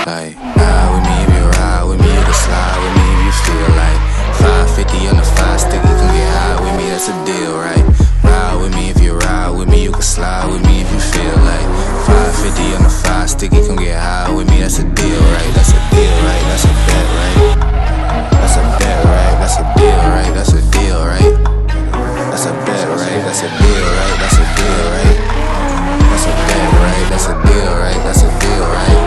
Like, ride with me if you ride with me, you can slide with me if you feel like 550 on the 5 sticky, come get high with me, that's a deal, right? Ride with me if you ride with me, you can slide with me if you feel like 550 on the 5 sticky, come get high with me, that's a deal, right? That's a deal, right? That's a bet, right? That's a bet, right? That's a deal, right? That's a deal, right? That's a bet, right? That's a deal, right? That's a deal, right? That's a bet, right? That's a deal, right? That's a deal, right?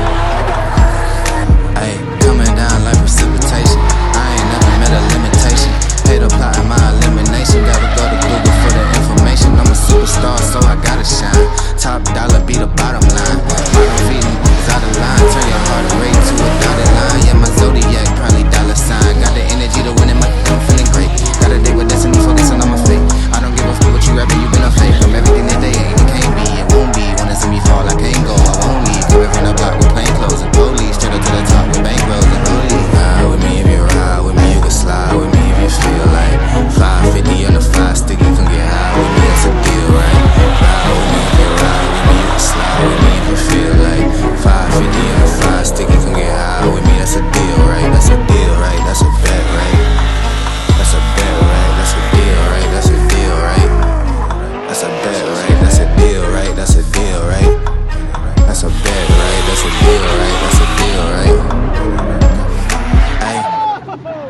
Ayy, coming down like precipitation. I ain't never met a limitation. Paid a plot in my elimination. Gotta go to Google for the information. I'm a superstar, so I gotta shine. Top dollar be the bottom line. Bottom feeding is out of line. Turn your heart rate to a dotted line. Yeah, my zodiac probably dollar sign. Got the energy to win in my I'm feeling great. Got a date with destiny, focusing on my fate. I don't give a fuck what you rapping, you been a fake. From everything that they ain't, it can't be, it won't be. Wanna see me fall, I can't go, I won't leave. Coming from the block with plain clothes and police. Straight up to the top with bankrolls and rollies. Ride with me if you ride with me, you can slide with me if you feel like 550 on the 5 sticky, come get high with me, that's a deal, right? Ride with me if you ride with me, you can slide with me if you feel like 550 on the 5 sticky, come get high with me, that's a deal, right? That's a deal, right? That's a bet, right? That's a bet, right? That's a deal, right? That's a deal, right? That's a bet, right? That's a deal, right? That's a deal, right? That's a bet, right? That's a deal, right? That's a deal, right? Ay,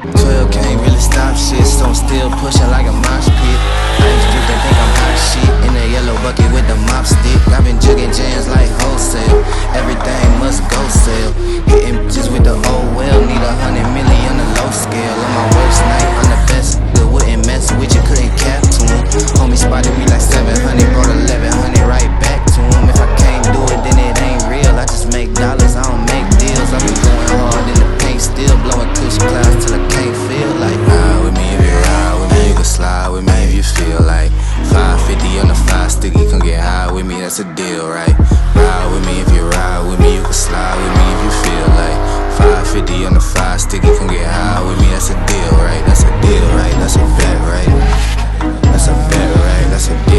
12 can't really stop shit, so I'm still pushing like a mosh pit. I ain't stupid, they think I'm hot shit. In the yellow bucket with the mop stick. I've been jugging jams like wholesale. Everything must go sell. Hitting bitches with the old well. Need 100 million on the low scale. On my worst night, I'm the best. That wouldn't mess with you, couldn't cap to him. Homie spotted me like 700, brought 1100 right back to him. If I can't do it, then it ain't real. I just make dollars, I don't make deals. I've been going hard in the paint, still blowing cushion clouds till I can't feel like. Ride with me if you ride with me, you can slide with me if you feel like 550 on the 5 sticky, come get high with me, that's a deal, right? Ride with me if you ride with me, you can slide with me if you feel like 550 on the 5 sticky, come get high with me, that's a deal, right? That's a deal, right? That's a bet, right? That's a bet, right? That's a deal.